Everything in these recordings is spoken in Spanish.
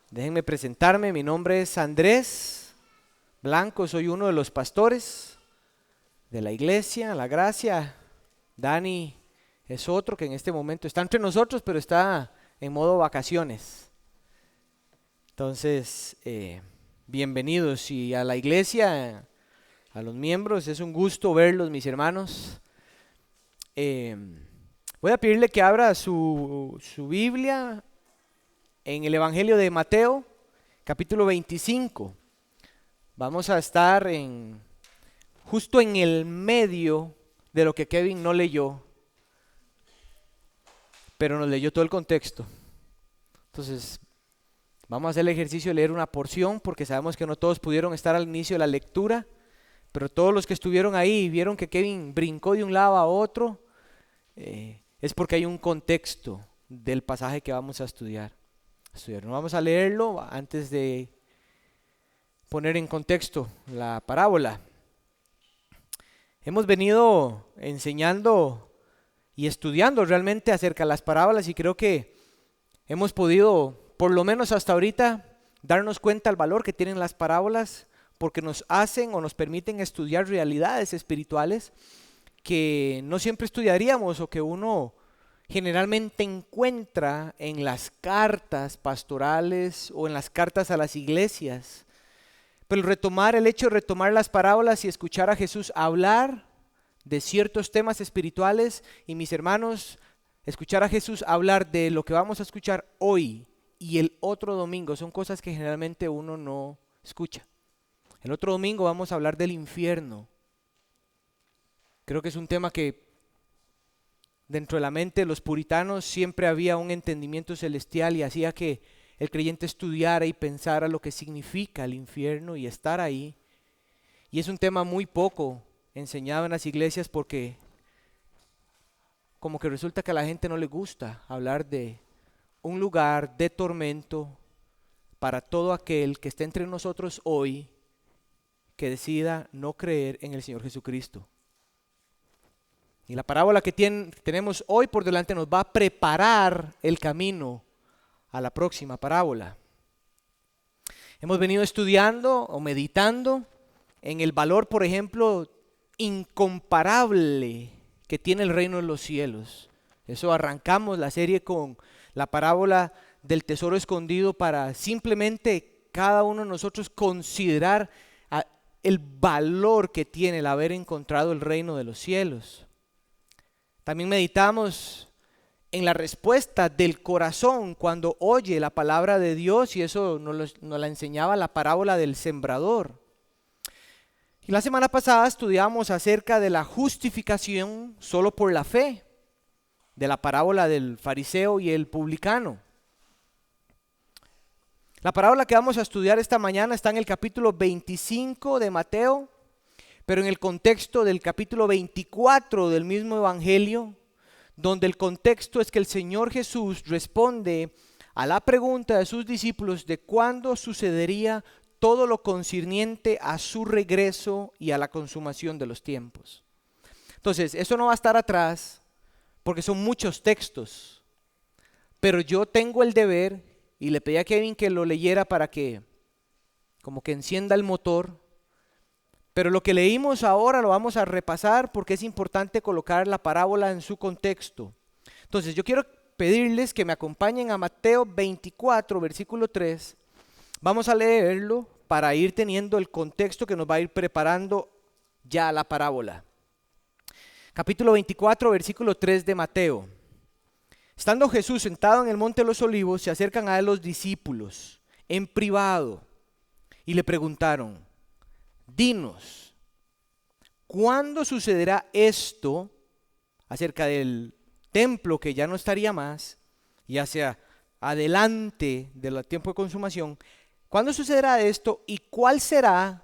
Déjenme presentarme, mi nombre es Andrés Blanco, soy uno de los pastores de la iglesia, La Gracia. Dani es otro que en este momento está entre nosotros, pero está en modo vacaciones. Entonces, bienvenidos y a la iglesia, a los miembros, es un gusto verlos, mis hermanos. Voy a pedirle que abra su Biblia en el Evangelio de Mateo, capítulo 25. Vamos a estar justo en el medio de lo que Kevin no leyó, pero nos leyó todo el contexto. Entonces, vamos a hacer el ejercicio de leer una porción, porque sabemos que no todos pudieron estar al inicio de la lectura, pero todos los que estuvieron ahí y vieron que Kevin brincó de un lado a otro, es porque hay un contexto del pasaje que vamos a estudiar. No vamos a leerlo antes de poner en contexto la parábola. Hemos venido enseñando y estudiando realmente acerca de las parábolas y creo que hemos podido, por lo menos hasta ahorita, darnos cuenta del valor que tienen las parábolas porque nos hacen o nos permiten estudiar realidades espirituales que no siempre estudiaríamos o que uno generalmente encuentra en las cartas pastorales o en las cartas a las iglesias. Pero el hecho de retomar las parábolas y escuchar a Jesús hablar de ciertos temas espirituales y, mis hermanos, escuchar a Jesús hablar de lo que vamos a escuchar hoy y el otro domingo son cosas que generalmente uno no escucha. El otro domingo vamos a hablar del infierno. Creo que es un tema que dentro de la mente de los puritanos siempre había un entendimiento celestial y hacía que el creyente estudiara y pensara lo que significa el infierno y estar ahí. Y es un tema muy poco enseñado en las iglesias porque como que resulta que a la gente no le gusta hablar de un lugar de tormento para todo aquel que esté entre nosotros hoy que decida no creer en el Señor Jesucristo. Y la parábola que tenemos hoy por delante nos va a preparar el camino a la próxima parábola. Hemos venido estudiando o meditando en el valor, por ejemplo, incomparable que tiene el reino de los cielos. Eso arrancamos la serie con la parábola del tesoro escondido para simplemente cada uno de nosotros considerar el valor que tiene el haber encontrado el reino de los cielos. También meditamos en la respuesta del corazón cuando oye la palabra de Dios y eso nos la enseñaba la parábola del sembrador. Y la semana pasada estudiamos acerca de la justificación solo por la fe, de la parábola del fariseo y el publicano. La parábola que vamos a estudiar esta mañana está en el capítulo 25 de Mateo, pero en el contexto del capítulo 24 del mismo evangelio, donde el contexto es que el Señor Jesús responde a la pregunta de sus discípulos de cuándo sucedería todo lo concerniente a su regreso y a la consumación de los tiempos. Entonces, eso no va a estar atrás porque son muchos textos, pero yo tengo el deber y le pedí a Kevin que lo leyera para que como que encienda el motor. Pero lo que leímos ahora lo vamos a repasar porque es importante colocar la parábola en su contexto. Entonces yo quiero pedirles que me acompañen a Mateo 24, versículo 3. Vamos a leerlo para ir teniendo el contexto que nos va a ir preparando ya la parábola. Capítulo 24, versículo 3 de Mateo. Estando Jesús sentado en el monte de los olivos, se acercan a él los discípulos en privado y le preguntaron: dinos, ¿cuándo sucederá esto acerca del templo que ya no estaría más y hacia adelante del tiempo de consumación? ¿Cuándo sucederá esto y cuál será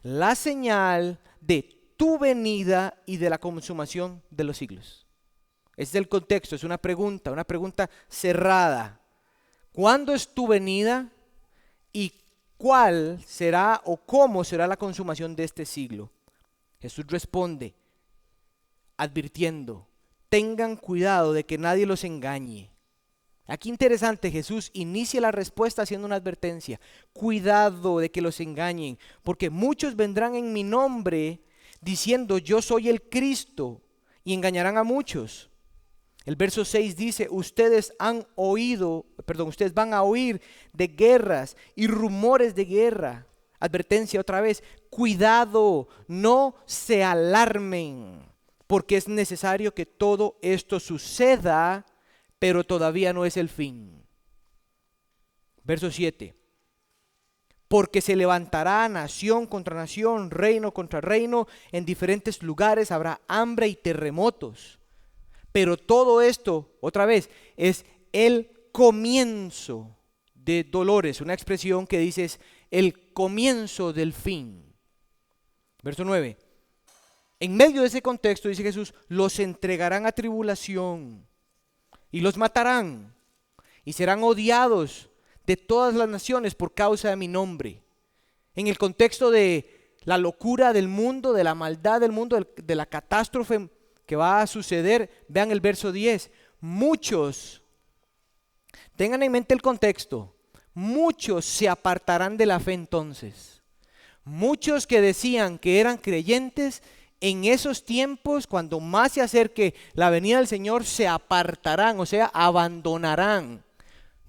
la señal de tu venida y de la consumación de los siglos? Ese es el contexto, es una pregunta cerrada. ¿Cuándo es tu venida y cuál será o cómo será la consumación de este siglo? Jesús responde advirtiendo: tengan cuidado de que nadie los engañe. Aquí interesante, Jesús inicia la respuesta haciendo una advertencia. Cuidado de que los engañen, porque muchos vendrán en mi nombre diciendo yo soy el Cristo y engañarán a muchos. El verso 6 dice, ustedes van a oír de guerras y rumores de guerra. Advertencia otra vez, cuidado, no se alarmen, porque es necesario que todo esto suceda, pero todavía no es el fin. Verso 7. Porque se levantará nación contra nación, reino contra reino, en diferentes lugares habrá hambre y terremotos. Pero todo esto, otra vez, es el comienzo de dolores. Una expresión que dice es el comienzo del fin. Verso 9. En medio de ese contexto, dice Jesús, los entregarán a tribulación y los matarán y serán odiados de todas las naciones por causa de mi nombre. En el contexto de la locura del mundo, de la maldad del mundo, de la catástrofe que va a suceder, vean el verso 10. Muchos, tengan en mente el contexto, muchos se apartarán de la fe entonces. Muchos que decían que eran creyentes, en esos tiempos, cuando más se acerque la venida del Señor, se apartarán, o sea, abandonarán.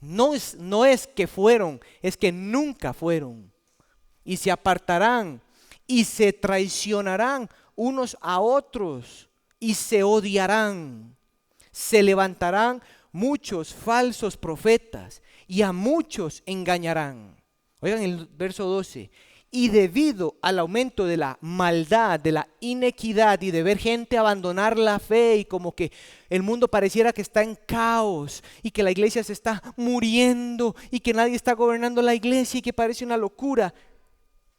No es que fueron, es que nunca fueron. Y se apartarán y se traicionarán unos a otros y se odiarán. Se levantarán muchos falsos profetas y a muchos engañarán. Oigan el verso 12. Y debido al aumento de la maldad, de la inequidad y de ver gente abandonar la fe y como que el mundo pareciera que está en caos y que la iglesia se está muriendo y que nadie está gobernando la iglesia y que parece una locura,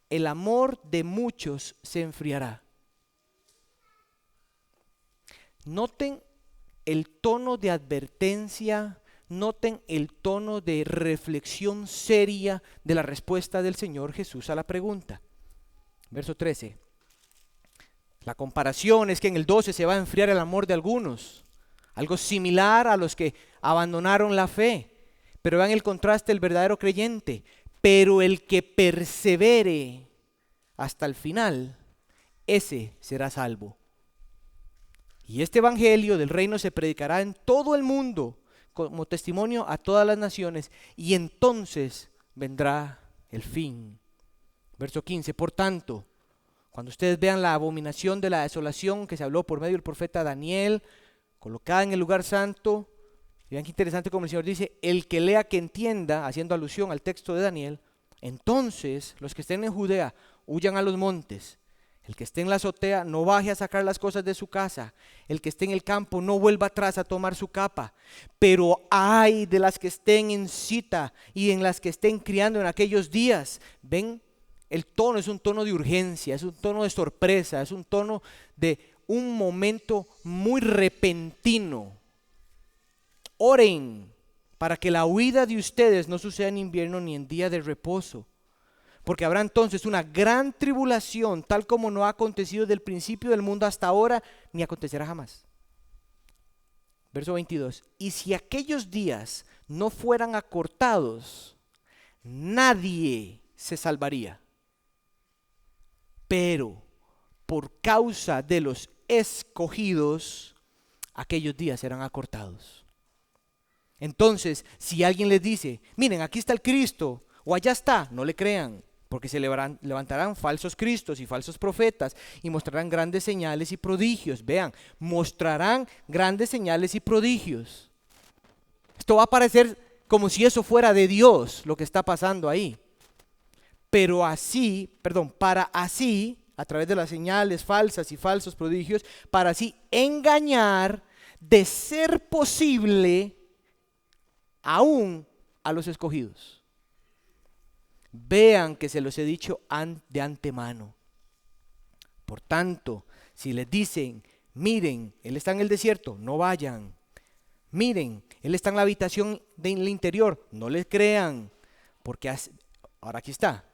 el amor de muchos se enfriará. Noten el tono de advertencia. Noten el tono de reflexión seria de la respuesta del Señor Jesús a la pregunta. Verso 13. La comparación es que en el 12 se va a enfriar el amor de algunos. Algo similar a los que abandonaron la fe. Pero vean el contraste del verdadero creyente. Pero el que persevere hasta el final, ese será salvo. Y este evangelio del reino se predicará en todo el mundo como testimonio a todas las naciones, y entonces vendrá el fin. Verso 15, por tanto, cuando ustedes vean la abominación de la desolación que se habló por medio del profeta Daniel, colocada en el lugar santo, y vean qué interesante como el Señor dice, el que lea que entienda, haciendo alusión al texto de Daniel, entonces los que estén en Judea huyan a los montes. El que esté en la azotea no baje a sacar las cosas de su casa. El que esté en el campo no vuelva atrás a tomar su capa. Pero ay de las que estén en cita y en las que estén criando en aquellos días. ¿Ven? El tono es un tono de urgencia, es un tono de sorpresa, es un tono de un momento muy repentino. Oren para que la huida de ustedes no suceda en invierno ni en día de reposo. Porque habrá entonces una gran tribulación, tal como no ha acontecido desde el principio del mundo hasta ahora, ni acontecerá jamás. Verso 22. Y si aquellos días no fueran acortados, nadie se salvaría. Pero por causa de los escogidos, aquellos días serán acortados. Entonces, si alguien les dice, miren, aquí está el Cristo, o allá está, no le crean. Porque se levantarán falsos cristos y falsos profetas y mostrarán grandes señales y prodigios. Vean, mostrarán grandes señales y prodigios. Esto va a parecer como si eso fuera de Dios lo que está pasando ahí. Pero para así, a través de las señales falsas y falsos prodigios, para así engañar, de ser posible, aún a los escogidos. Vean que se los he dicho de antemano. Por tanto, si les dicen, miren, Él está en el desierto, no vayan. Miren, Él está en la habitación del interior, no les crean. Ahora aquí está.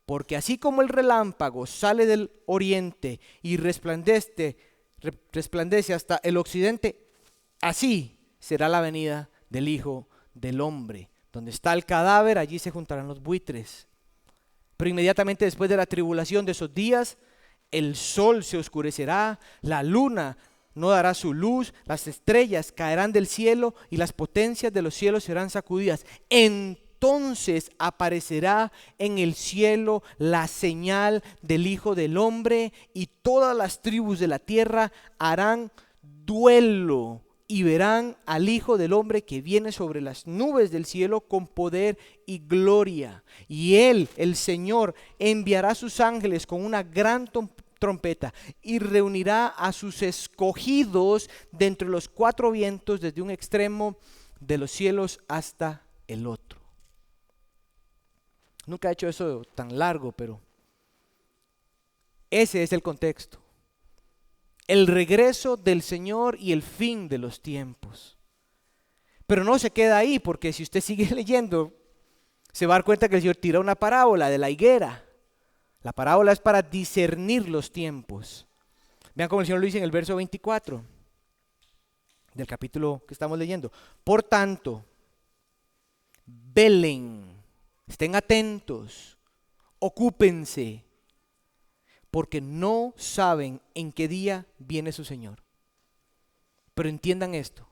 Porque así como el relámpago sale del oriente y resplandece hasta el occidente, Así será la venida del Hijo del Hombre. Donde está el cadáver, allí se juntarán los buitres. Pero inmediatamente después de la tribulación de esos días, el sol se oscurecerá, la luna no dará su luz, las estrellas caerán del cielo y las potencias de los cielos serán sacudidas. Entonces aparecerá en el cielo la señal del Hijo del Hombre, y todas las tribus de la tierra harán duelo y verán al Hijo del Hombre que viene sobre las nubes del cielo con poder y gloria. Y Él, el Señor, enviará a sus ángeles con una gran trompeta y reunirá a sus escogidos de entre los cuatro vientos, desde un extremo de los cielos hasta el otro. Nunca he hecho eso tan largo, pero ese es el contexto. El regreso del Señor y el fin de los tiempos. Pero no se queda ahí, porque si usted sigue leyendo, se va a dar cuenta que el Señor tira una parábola de la higuera. La parábola es para discernir los tiempos. Vean cómo el Señor lo dice en el verso 24 del capítulo que estamos leyendo. Por tanto, velen, estén atentos, ocúpense, porque no saben en qué día viene su Señor. Pero entiendan esto: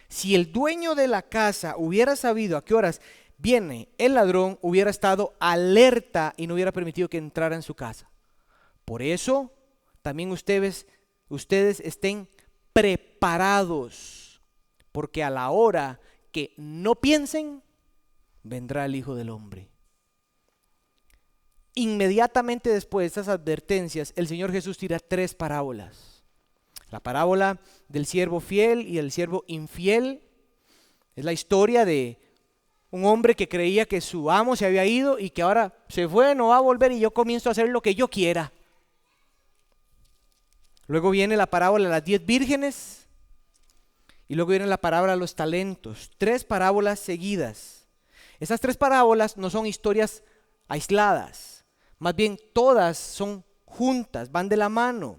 si el dueño de la casa hubiera sabido a qué horas viene el ladrón, hubiera estado alerta y no hubiera permitido que entrara en su casa. Por eso también ustedes estén preparados, porque a la hora que no piensen, vendrá el Hijo del Hombre. Inmediatamente después de estas advertencias, el Señor Jesús tira tres parábolas. La parábola del siervo fiel y del siervo infiel es la historia de un hombre que creía que su amo se había ido y que ahora se fue, no va a volver, y yo comienzo a hacer lo que yo quiera. Luego viene la parábola de las 10 vírgenes y luego viene la parábola de los talentos. Tres parábolas seguidas. Esas tres parábolas no son historias aisladas. Más bien todas son juntas, van de la mano.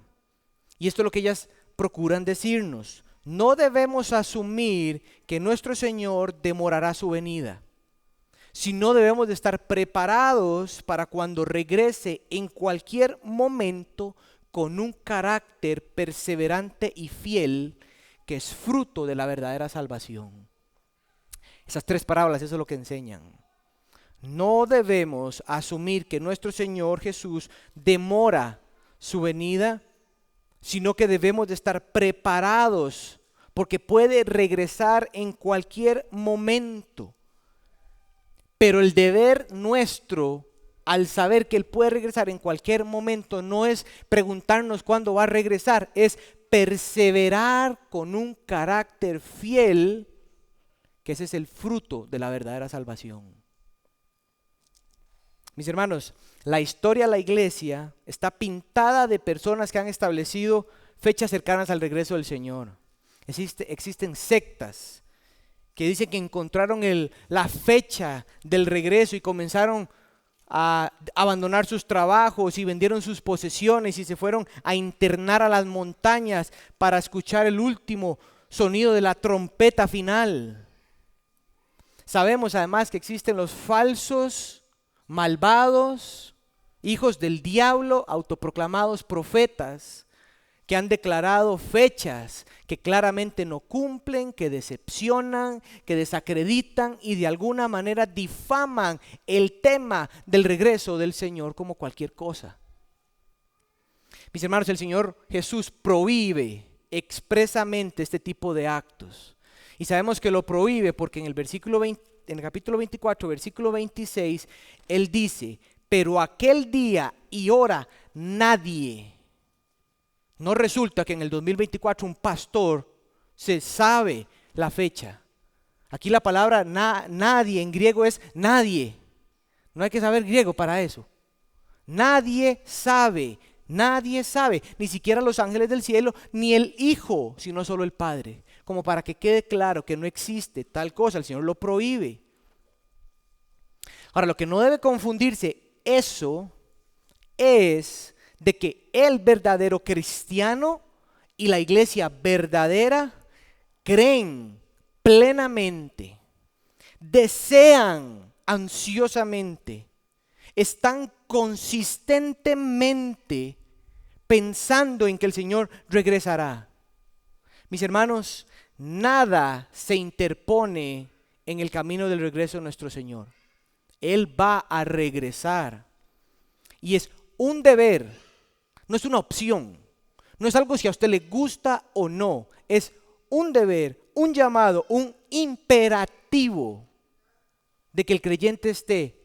Y esto es lo que ellas procuran decirnos. No debemos asumir que nuestro Señor demorará su venida, sino debemos de estar preparados para cuando regrese en cualquier momento, con un carácter perseverante y fiel que es fruto de la verdadera salvación. Esas tres parábolas, eso es lo que enseñan. No debemos asumir que nuestro Señor Jesús demora su venida, sino que debemos de estar preparados, porque puede regresar en cualquier momento. Pero el deber nuestro, al saber que Él puede regresar en cualquier momento, no es preguntarnos cuándo va a regresar, es perseverar con un carácter fiel, que ese es el fruto de la verdadera salvación. Mis hermanos, la historia de la iglesia está pintada de personas que han establecido fechas cercanas al regreso del Señor. Existen sectas que dicen que encontraron la fecha del regreso y comenzaron a abandonar sus trabajos y vendieron sus posesiones y se fueron a internar a las montañas para escuchar el último sonido de la trompeta final. Sabemos además que existen los falsos malvados, hijos del diablo, autoproclamados profetas, que han declarado fechas que claramente no cumplen, que decepcionan, que desacreditan y de alguna manera difaman el tema del regreso del Señor como cualquier cosa. Mis hermanos, el Señor Jesús prohíbe expresamente este tipo de actos. Y sabemos que lo prohíbe porque en el capítulo 24, versículo 26, Él dice: pero aquel día y hora nadie. No resulta que en el 2024 un pastor se sabe la fecha. Aquí la palabra nadie en griego es nadie. No hay que saber griego para eso. Nadie sabe, ni siquiera los ángeles del cielo, ni el Hijo, sino solo el Padre. Como para que quede claro que no existe tal cosa, el Señor lo prohíbe. Ahora, lo que no debe confundirse, eso es de que el verdadero cristiano y la iglesia verdadera creen plenamente, desean ansiosamente, están consistentemente pensando en que el Señor regresará. Mis hermanos, nada se interpone en el camino del regreso de nuestro Señor. Él va a regresar. Y es un deber, no es una opción, no es algo si a usted le gusta o no, es un deber, un llamado, un imperativo de que el creyente esté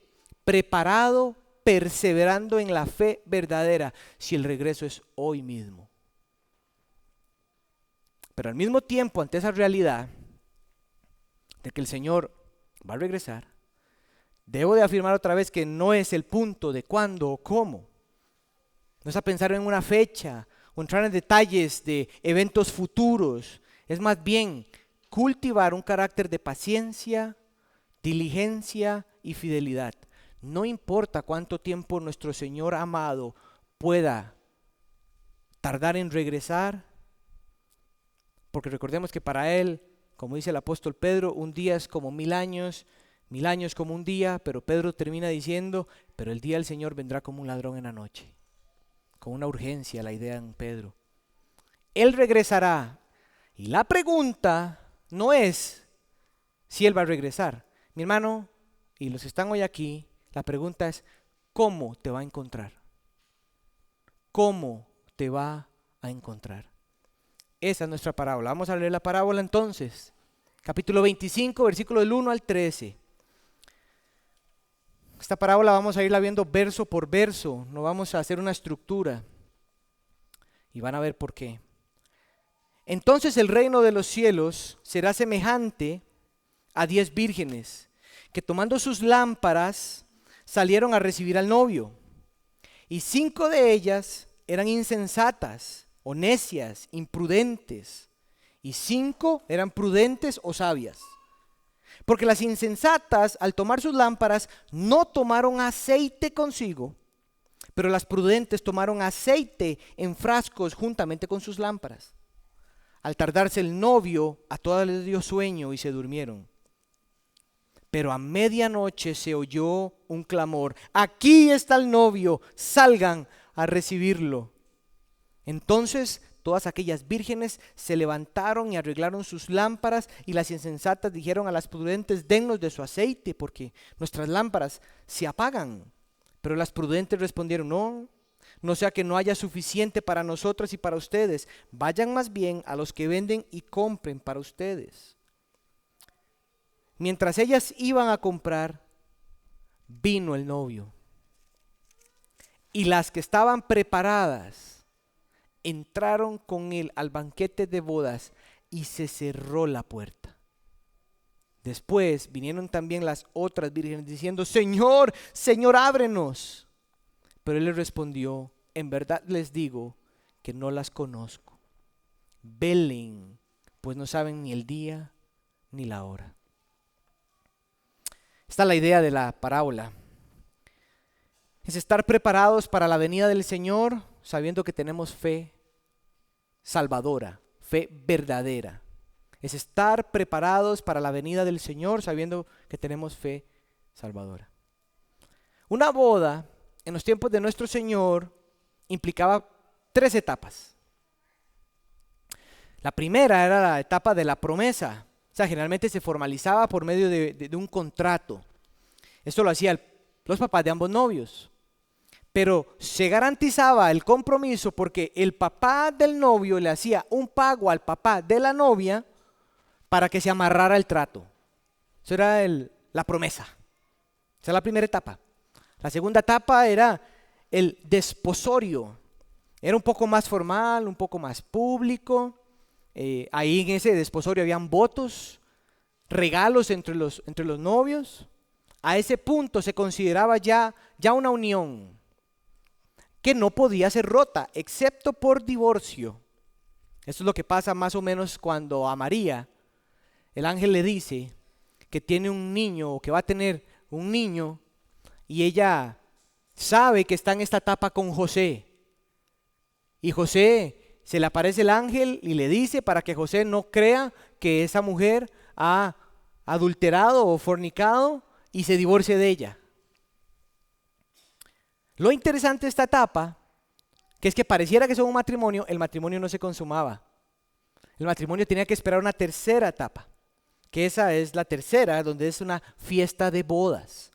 preparado, perseverando en la fe verdadera, si el regreso es hoy mismo. Pero al mismo tiempo, ante esa realidad de que el Señor va a regresar, debo de afirmar otra vez que no es el punto de cuándo o cómo. No es a pensar en una fecha o entrar en detalles de eventos futuros. Es más bien cultivar un carácter de paciencia, diligencia y fidelidad. No importa cuánto tiempo nuestro Señor amado pueda tardar en regresar, porque recordemos que para Él, como dice el apóstol Pedro, un día es como 1000 años como un día, pero Pedro termina diciendo, pero el día del Señor vendrá como un ladrón en la noche. Con una urgencia la idea en Pedro. Él regresará. Y la pregunta no es si Él va a regresar. Mi hermano, y los que están hoy aquí, la pregunta es, ¿cómo te va a encontrar? ¿Cómo te va a encontrar? Esa es nuestra parábola. Vamos a leer la parábola entonces. Capítulo 25, versículo del 1 al 13. Esta parábola vamos a irla viendo verso por verso. No vamos a hacer una estructura. Y van a ver por qué. Entonces el reino de los cielos será semejante a 10 vírgenes que tomando sus lámparas salieron a recibir al novio. Y 5 de ellas eran insensatas o necias, imprudentes. Y 5 eran prudentes o sabias. Porque las insensatas, al tomar sus lámparas, no tomaron aceite consigo, pero las prudentes tomaron aceite en frascos juntamente con sus lámparas. Al tardarse el novio, a todas les dio sueño y se durmieron. Pero a medianoche se oyó un clamor: aquí está el novio, salgan a recibirlo. Entonces todas aquellas vírgenes se levantaron y arreglaron sus lámparas, y las insensatas dijeron a las prudentes: dennos de su aceite, porque nuestras lámparas se apagan. Pero las prudentes respondieron: no sea que no haya suficiente para nosotras y para ustedes. Vayan más bien a los que venden y compren para ustedes. Mientras ellas iban a comprar, vino el novio. Y las que estaban preparadas entraron con él al banquete de bodas y se cerró la puerta. Después vinieron también las otras vírgenes diciendo: Señor, Señor, ábrenos. Pero él les respondió: en verdad les digo que no las conozco. Velen, pues no saben ni el día ni la hora. Esta es la idea de la parábola. Es estar preparados para la venida del Señor, sabiendo que tenemos fe salvadora, fe verdadera. Es estar preparados para la venida del Señor, sabiendo que tenemos fe salvadora. Una boda en los tiempos de nuestro Señor implicaba 3 etapas. La primera era la etapa de la promesa. O sea, generalmente se formalizaba por medio de un contrato. Esto lo hacían los papás de ambos novios. Pero se garantizaba el compromiso porque el papá del novio le hacía un pago al papá de la novia para que se amarrara el trato. Eso era la promesa. Esa es la primera etapa. La segunda etapa era el desposorio. Era un poco más formal, un poco más público. Ahí en ese desposorio habían votos, regalos entre los novios. A ese punto se consideraba ya una unión que no podía ser rota, excepto por divorcio. Esto es lo que pasa más o menos cuando a María el ángel le dice que tiene un niño o que va a tener un niño, y ella sabe que está en esta etapa con José. Y José se le aparece el ángel y le dice para que José no crea que esa mujer ha adulterado o fornicado y se divorcie de ella. Lo interesante de esta etapa, que es que pareciera que son un matrimonio, el matrimonio no se consumaba. El matrimonio tenía que esperar una tercera etapa, que esa es la tercera, donde es una fiesta de bodas.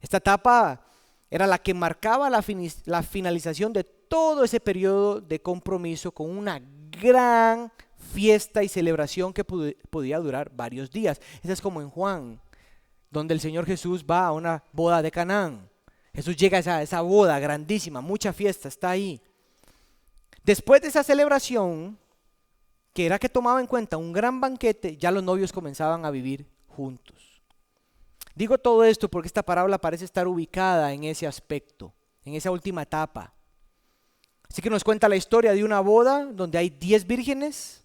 Esta etapa era la que marcaba la finalización de todo ese periodo de compromiso con una gran fiesta y celebración que podía durar varios días. Esa es como en Juan, donde el Señor Jesús va a una boda de Canaán. Jesús llega a esa boda grandísima, mucha fiesta, está ahí. Después de esa celebración, que era que tomaba en cuenta un gran banquete, ya los novios comenzaban a vivir juntos. Digo todo esto porque esta parábola parece estar ubicada en ese aspecto, en esa última etapa. Así que nos cuenta la historia de una boda donde hay 10 vírgenes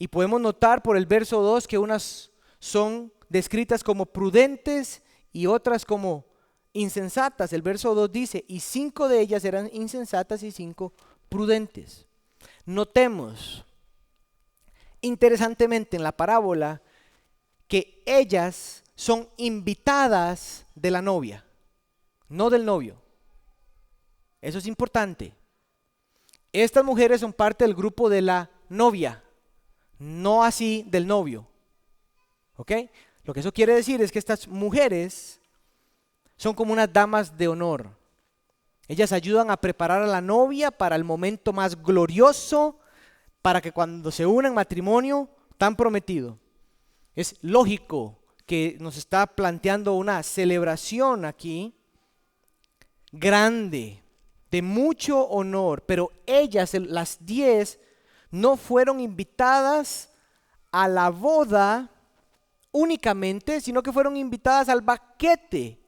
y podemos notar por el verso 2 que unas son descritas como prudentes y otras como insensatas. El verso 2 dice, y 5 de ellas eran insensatas y 5 prudentes. Notemos interesantemente en la parábola que ellas son invitadas de la novia, no del novio. Eso es importante. Estas mujeres son parte del grupo de la novia, no así del novio. ¿Ok? Lo que eso quiere decir es que estas mujeres son como unas damas de honor. Ellas ayudan a preparar a la novia para el momento más glorioso, para que cuando se una en matrimonio tan prometido. Es lógico que nos está planteando una celebración aquí grande, de mucho honor, pero ellas, las 10, no fueron invitadas a la boda únicamente, sino que fueron invitadas al banquete,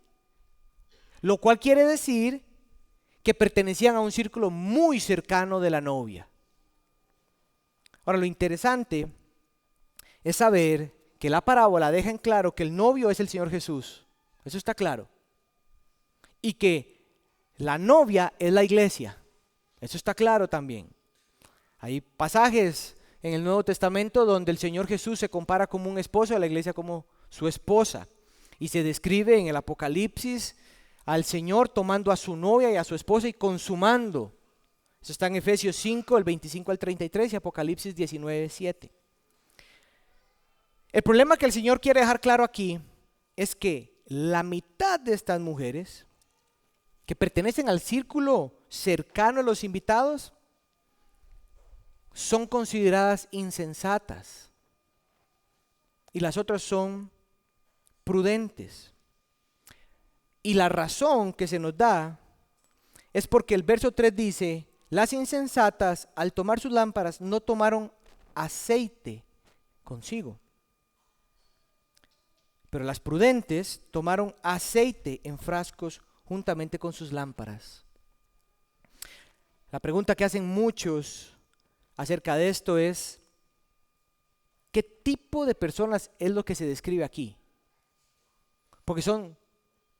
lo cual quiere decir que pertenecían a un círculo muy cercano de la novia. Ahora, lo interesante es saber que la parábola deja en claro que el novio es el Señor Jesús. Eso está claro. Y que la novia es la iglesia. Eso está claro también. Hay pasajes en el Nuevo Testamento donde el Señor Jesús se compara como un esposo, a la iglesia como su esposa. Y se describe en el Apocalipsis al Señor tomando a su novia y a su esposa y consumando. Eso está en Efesios 5, el 25 al 33 y Apocalipsis 19, 7. El problema que el Señor quiere dejar claro aquí es que la mitad de estas mujeres que pertenecen al círculo cercano a los invitados son consideradas insensatas y las otras son prudentes. Y la razón que se nos da es porque el verso 3 dice, las insensatas al tomar sus lámparas no tomaron aceite consigo, pero las prudentes tomaron aceite en frascos juntamente con sus lámparas. La pregunta que hacen muchos acerca de esto es, ¿qué tipo de personas es lo que se describe aquí? Porque son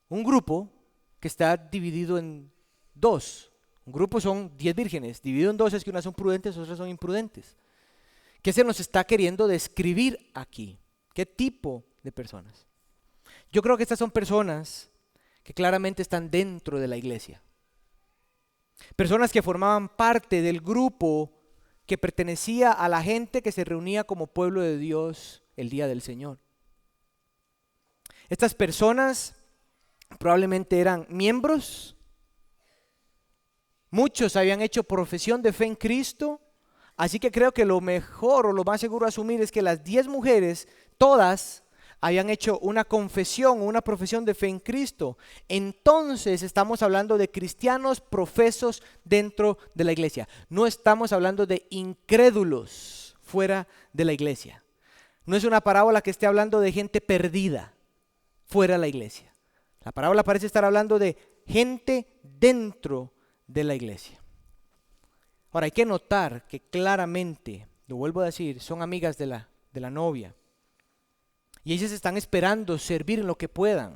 un grupo que está dividido en dos. Un grupo son 10 vírgenes, dividido en dos es que unas son prudentes, otras son imprudentes. ¿Qué se nos está queriendo describir aquí? ¿Qué tipo de personas? Yo creo que estas son personas que claramente están dentro de la iglesia. Personas que formaban parte del grupo que pertenecía a la gente que se reunía como pueblo de Dios el día del Señor. Estas personas probablemente eran miembros, muchos habían hecho profesión de fe en Cristo, así que creo que lo mejor o lo más seguro a asumir es que las 10 mujeres, todas, habían hecho una confesión o una profesión de fe en Cristo. Entonces estamos hablando de cristianos profesos dentro de la iglesia. No estamos hablando de incrédulos fuera de la iglesia. No es una parábola que esté hablando de gente perdida fuera de la iglesia. La parábola parece estar hablando de gente dentro de la iglesia. Ahora hay que notar que claramente, lo vuelvo a decir, son amigas de la novia. Y ellas están esperando servir en lo que puedan.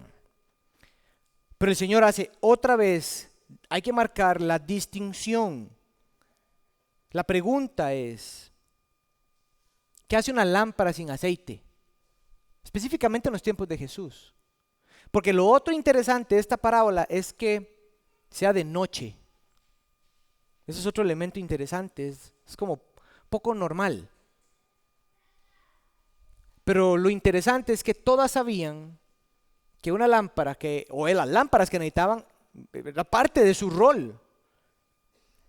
Pero el Señor hace otra vez, hay que marcar la distinción La pregunta es, ¿qué hace una lámpara sin aceite? Específicamente en los tiempos de Jesús. Porque lo otro interesante de esta parábola es que sea de noche. Ese es otro elemento interesante, es como poco normal. Pero lo interesante es que todas sabían que una lámpara, o las lámparas que necesitaban, era parte de su rol.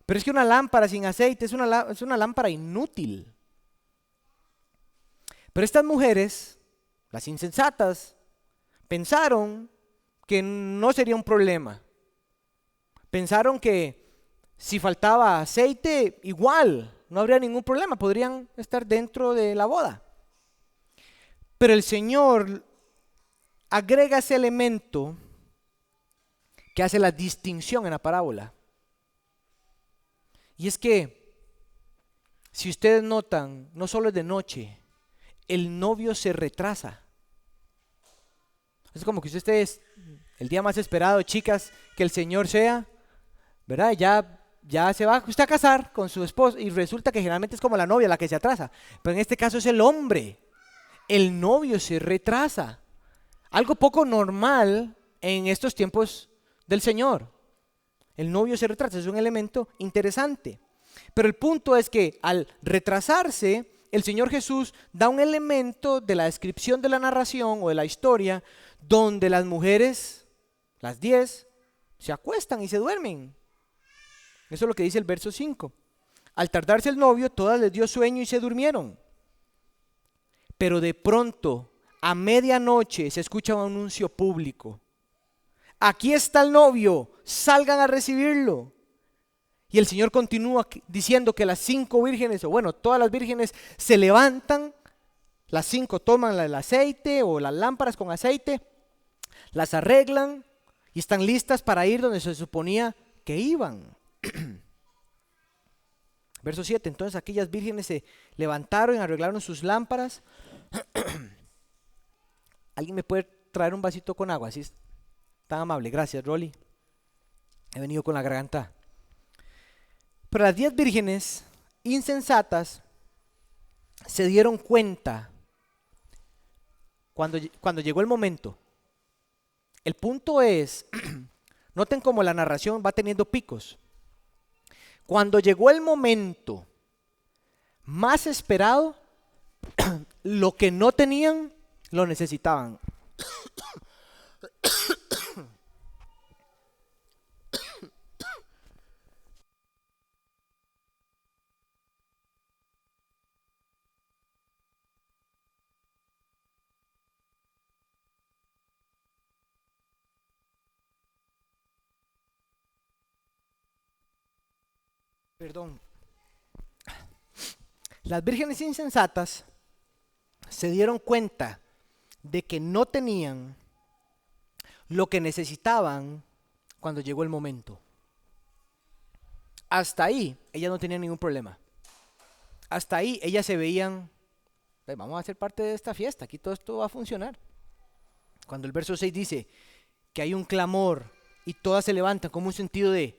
Pero es que una lámpara sin aceite es una lámpara inútil. Pero estas mujeres, las insensatas, pensaron que no sería un problema. Pensaron que si faltaba aceite, igual, no habría ningún problema, podrían estar dentro de la boda. Pero el Señor agrega ese elemento que hace la distinción en la parábola. Y es que, si ustedes notan, no solo es de noche, el novio se retrasa. Es como que ustedes, el día más esperado, chicas, que el Señor sea, ¿verdad? Ya se va usted a casar con su esposo y resulta que generalmente es como la novia la que se atrasa. Pero en este caso es el hombre. El novio se retrasa. Algo poco normal en estos tiempos del Señor. El novio se retrasa, es un elemento interesante. Pero el punto es que al retrasarse, el Señor Jesús da un elemento de la descripción de la narración o de la historia donde las mujeres, las 10, se acuestan y se duermen. Eso es lo que dice el verso 5. Al tardarse el novio, todas les dio sueño y se durmieron. Pero de pronto, a medianoche, se escucha un anuncio público. Aquí está el novio, salgan a recibirlo. Y el Señor continúa diciendo que las 5 vírgenes, o bueno, todas las vírgenes se levantan, las 5 toman el aceite o las lámparas con aceite, las arreglan y están listas para ir donde se suponía que iban. Verso 7, entonces aquellas vírgenes se levantaron y arreglaron sus lámparas. ¿Alguien me puede traer un vasito con agua? ¿Sí? Tan amable, gracias Rolly. He venido con la garganta. Pero las 10 vírgenes insensatas se dieron cuenta cuando llegó el momento. El punto es, noten cómo la narración va teniendo picos. Cuando llegó el momento más esperado, lo que no tenían, lo necesitaban. Perdón. Las vírgenes insensatas se dieron cuenta de que no tenían lo que necesitaban cuando llegó el momento. Hasta ahí ellas no tenían ningún problema. Hasta ahí ellas se veían, vamos a ser parte de esta fiesta, aquí todo esto va a funcionar. Cuando el verso 6 dice que hay un clamor y todas se levantan como un sentido de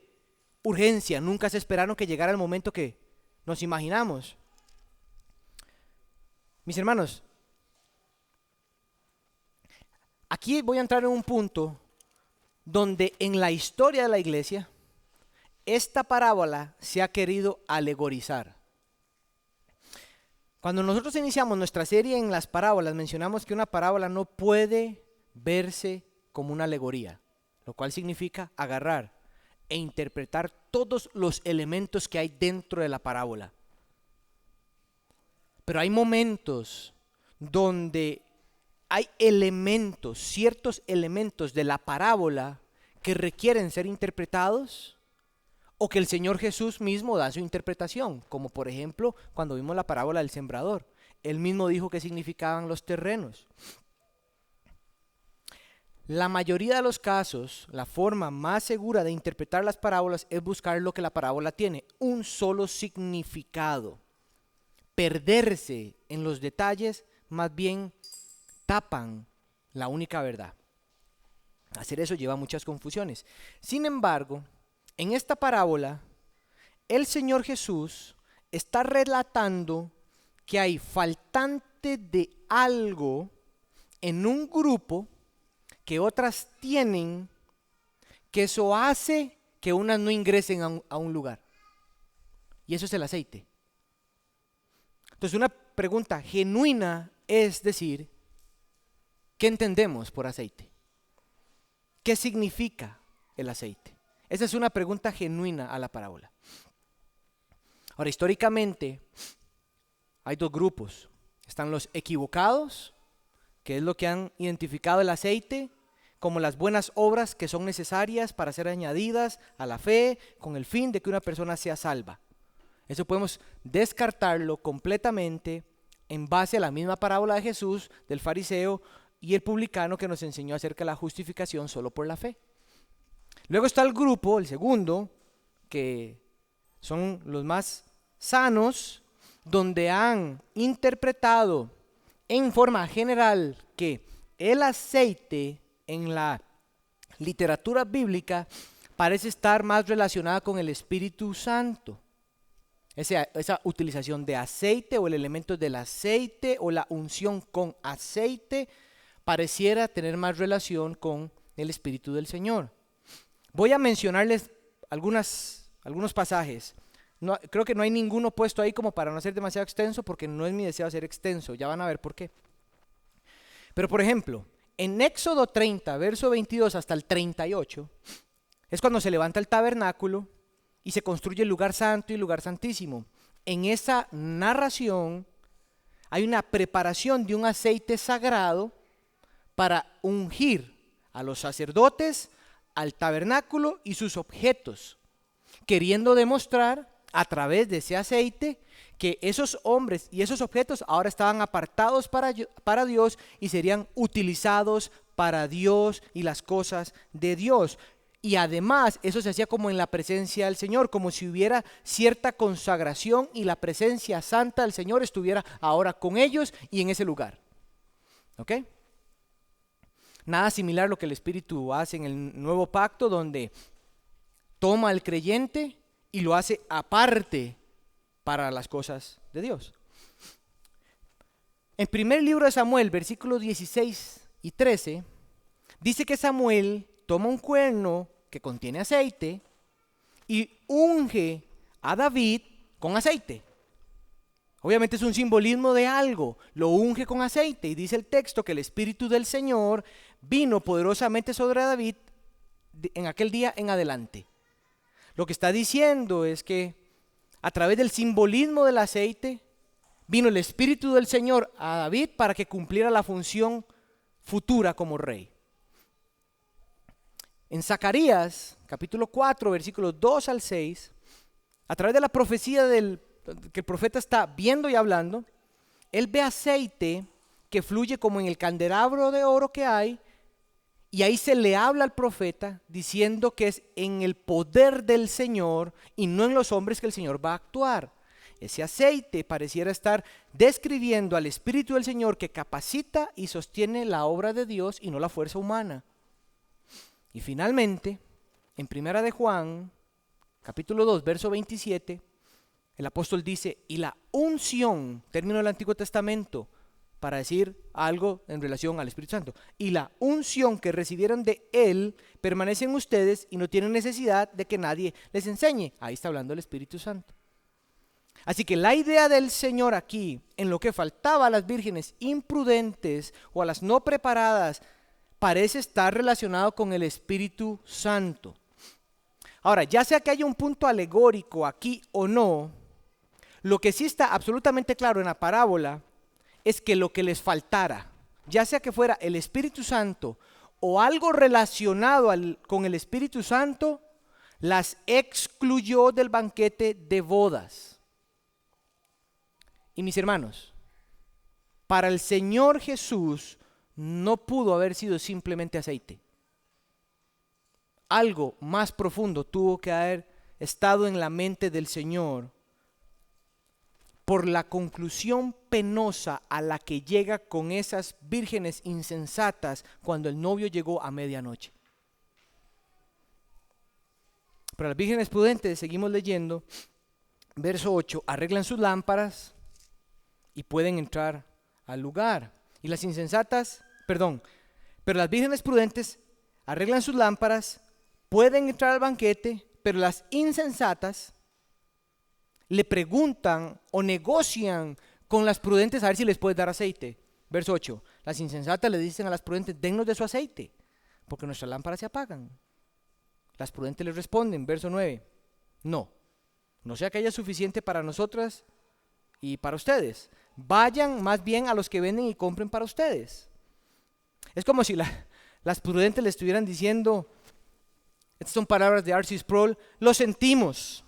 urgencia, nunca se esperaron que llegara el momento que nos imaginamos. Mis hermanos, aquí voy a entrar en un punto donde en la historia de la iglesia esta parábola se ha querido alegorizar. Cuando nosotros iniciamos nuestra serie en las parábolas, mencionamos que una parábola no puede verse como una alegoría, lo cual significa agarrar e interpretar todos los elementos que hay dentro de la parábola. Pero hay momentos donde hay elementos, ciertos elementos de la parábola que requieren ser interpretados o que el Señor Jesús mismo da su interpretación, como por ejemplo cuando vimos la parábola del sembrador. Él mismo dijo qué significaban los terrenos. La mayoría de los casos, la forma más segura de interpretar las parábolas es buscar lo que la parábola tiene, un solo significado. Perderse en los detalles más bien tapan la única verdad. Hacer eso lleva a muchas confusiones. Sin embargo, en esta parábola, el Señor Jesús está relatando que hay faltante de algo en un grupo que otras tienen, que eso hace que unas no ingresen a un lugar. Y eso es el aceite. Entonces una pregunta genuina es decir, ¿qué entendemos por aceite? ¿Qué significa el aceite? Esa es una pregunta genuina a la parábola. Ahora, históricamente hay dos grupos. Están los equivocados, que es lo que han identificado el aceite como las buenas obras que son necesarias para ser añadidas a la fe con el fin de que una persona sea salva. Eso podemos descartarlo completamente en base a la misma parábola de Jesús, del fariseo y el publicano, que nos enseñó acerca de la justificación solo por la fe. Luego está el grupo, el segundo, que son los más sanos, donde han interpretado en forma general que el aceite en la literatura bíblica parece estar más relacionada con el Espíritu Santo. Esa utilización de aceite o el elemento del aceite o la unción con aceite pareciera tener más relación con el Espíritu del Señor. Voy a mencionarles algunos pasajes. No, creo que no hay ninguno puesto ahí como para no ser demasiado extenso, porque no es mi deseo hacer extenso, ya van a ver por qué. Pero por ejemplo, en Éxodo 30, verso 22 hasta el 38, es cuando se levanta el tabernáculo y se construye el lugar santo y el lugar santísimo. En esa narración hay una preparación de un aceite sagrado para ungir a los sacerdotes, al tabernáculo y sus objetos, queriendo demostrar a través de ese aceite que esos hombres y esos objetos ahora estaban apartados para Dios y serían utilizados para Dios y las cosas de Dios. Y además eso se hacía como en la presencia del Señor, como si hubiera cierta consagración y la presencia santa del Señor estuviera ahora con ellos y en ese lugar. ¿Ok? Nada similar a lo que el Espíritu hace en el nuevo pacto, donde toma al creyente y lo hace aparte para las cosas de Dios. En primer libro de Samuel, versículos 16 y 13, dice que Samuel toma un cuerno que contiene aceite y unge a David con aceite. Obviamente es un simbolismo de algo, lo unge con aceite y dice el texto que el Espíritu del Señor vino poderosamente sobre David en aquel día en adelante. Lo que está diciendo es que a través del simbolismo del aceite vino el Espíritu del Señor a David para que cumpliera la función futura como rey. En Zacarías, capítulo 4, versículos 2 al 6, a través de la profecía que el profeta está viendo y hablando, él ve aceite que fluye como en el candelabro de oro que hay, y ahí se le habla al profeta diciendo que es en el poder del Señor y no en los hombres que el Señor va a actuar. Ese aceite pareciera estar describiendo al Espíritu del Señor que capacita y sostiene la obra de Dios y no la fuerza humana. Y finalmente, en Primera de Juan, capítulo 2, verso 27, el apóstol dice, y la unción, término del Antiguo Testamento, para decir algo en relación al Espíritu Santo, y la unción que recibieron de Él permanece en ustedes y no tienen necesidad de que nadie les enseñe. Ahí está hablando el Espíritu Santo. Así que la idea del Señor aquí, en lo que faltaba a las vírgenes imprudentes o a las no preparadas, parece estar relacionado con el Espíritu Santo. Ahora, ya sea que haya un punto alegórico aquí o no, lo que sí está absolutamente claro en la parábola es que lo que les faltara, ya sea que fuera el Espíritu Santo o algo relacionado con el Espíritu Santo, las excluyó del banquete de bodas. Y mis hermanos, para el Señor Jesús no pudo haber sido simplemente aceite. Algo más profundo tuvo que haber estado en la mente del Señor por la conclusión penosa a la que llega con esas vírgenes insensatas cuando el novio llegó a medianoche. Para las vírgenes prudentes, seguimos leyendo, Verso 8, arreglan sus lámparas y pueden entrar al lugar. Y las insensatas, pero las vírgenes prudentes arreglan sus lámparas, pueden entrar al banquete, pero las insensatas le preguntan o negocian con las prudentes a ver si les puedes dar aceite. Verso 8, las insensatas le dicen a las prudentes, dennos de su aceite, porque nuestras lámparas se apagan. Las prudentes les responden, verso 9, no sea que haya suficiente para nosotras y para ustedes. Vayan más bien a los que venden y compren para ustedes. Es como si las prudentes le estuvieran diciendo, estas son palabras de R.C. Sproul, lo sentimos.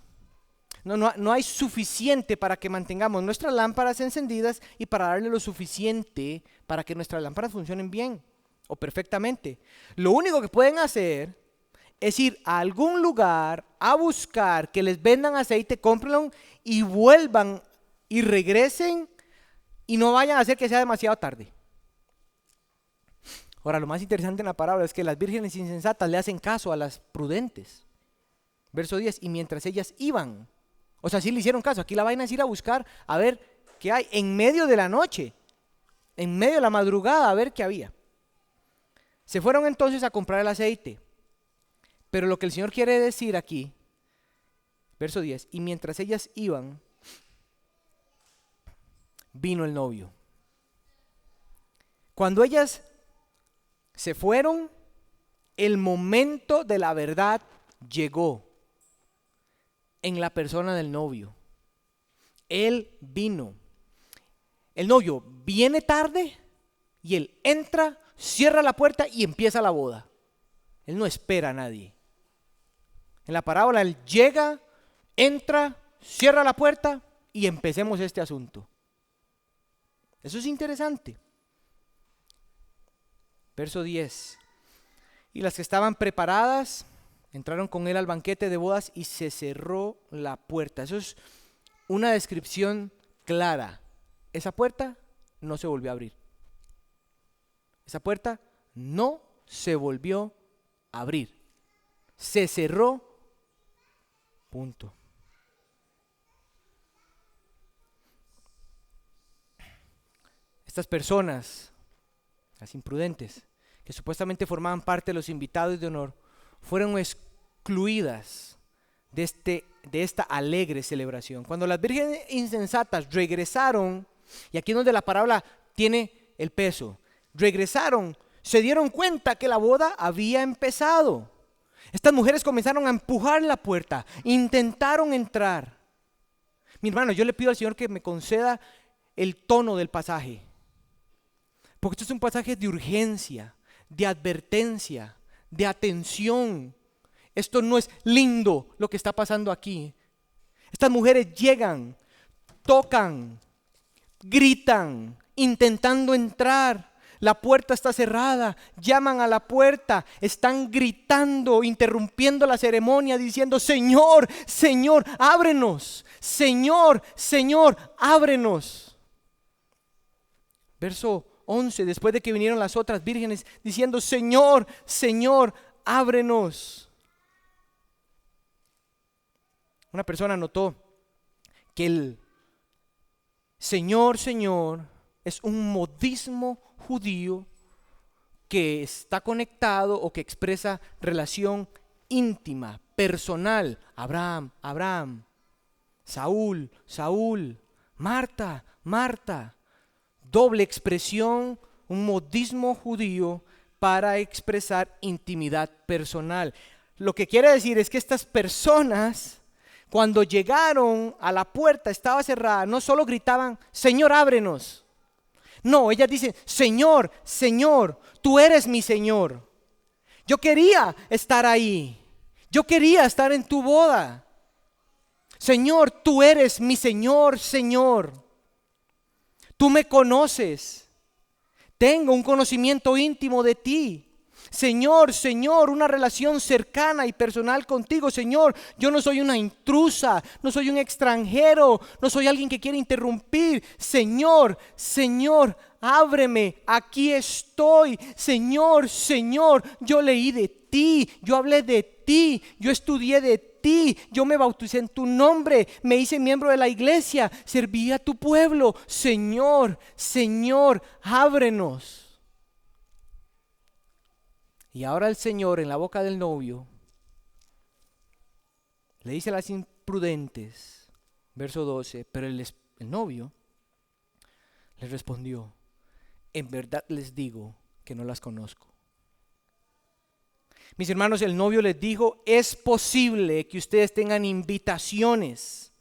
No hay suficiente para que mantengamos nuestras lámparas encendidas y para darle lo suficiente para que nuestras lámparas funcionen bien o perfectamente. Lo único que pueden hacer es ir a algún lugar a buscar que les vendan aceite, cómprenlo y vuelvan y regresen y no vayan a hacer que sea demasiado tarde. Ahora, lo más interesante en la parábola es que las vírgenes insensatas le hacen caso a las prudentes. Verso 10, y mientras ellas iban, o sea, sí le hicieron caso, aquí la vaina es ir a buscar a ver qué hay en medio de la noche, en medio de la madrugada, a ver qué había. Se fueron entonces a comprar el aceite. Pero lo que el Señor quiere decir aquí, verso 10, y mientras ellas iban, vino el novio. Cuando ellas se fueron, el momento de la verdad llegó en la persona del novio. Él vino. El novio viene tarde y él entra, cierra la puerta y empieza la boda. Él no espera a nadie. En la parábola él llega, entra, cierra la puerta y empecemos este asunto. Eso es interesante. Verso 10. Y las que estaban preparadas entraron con él al banquete de bodas y se cerró la puerta. Eso es una descripción clara. Esa puerta no se volvió a abrir. Esa puerta no se volvió a abrir. Se cerró. Punto. Estas personas, las imprudentes, que supuestamente formaban parte de los invitados de honor, fueron excluidas de esta alegre celebración. Cuando las vírgenes insensatas regresaron, y aquí es donde la parábola tiene el peso, regresaron, se dieron cuenta que la boda había empezado. Estas mujeres comenzaron a empujar la puerta, intentaron entrar. Mi hermano, yo le pido al Señor que me conceda el tono del pasaje, porque esto es un pasaje de urgencia, de advertencia, de atención. Esto no es lindo lo que está pasando aquí. Estas mujeres llegan, tocan, gritan, intentando entrar. La puerta está cerrada, llaman a la puerta, están gritando, interrumpiendo la ceremonia, diciendo: Señor, Señor, ábrenos. Señor, Señor, ábrenos. Verso 11, después de que vinieron las otras vírgenes diciendo: Señor, Señor, ábrenos. Una persona notó que el Señor, Señor es un modismo judío que está conectado o que expresa relación íntima, personal. Abraham, Abraham, Saúl, Saúl, Marta, Marta. Doble expresión, un modismo judío para expresar intimidad personal. Lo que quiere decir es que estas personas, cuando llegaron a la puerta, estaba cerrada, no solo gritaban: Señor, ábrenos. No, ellas dicen: Señor, Señor, tú eres mi Señor. Yo quería estar ahí. Yo quería estar en tu boda. Señor, tú eres mi Señor, Señor. Tú me conoces. Tengo un conocimiento íntimo de ti. Señor, Señor, una relación cercana y personal contigo. Señor, yo no soy una intrusa, no soy un extranjero, no soy alguien que quiere interrumpir. Señor, Señor, ábreme, aquí estoy. Señor, Señor, yo leí de ti, yo hablé de ti, yo estudié de ti, yo me bauticé en tu nombre, me hice miembro de la iglesia, serví a tu pueblo. Señor, Señor, ábrenos. Y ahora el Señor en la boca del novio le dice a las imprudentes, verso 12, pero el novio les respondió: en verdad les digo que no las conozco. Mis hermanos, el novio les dijo: es posible que ustedes tengan invitaciones,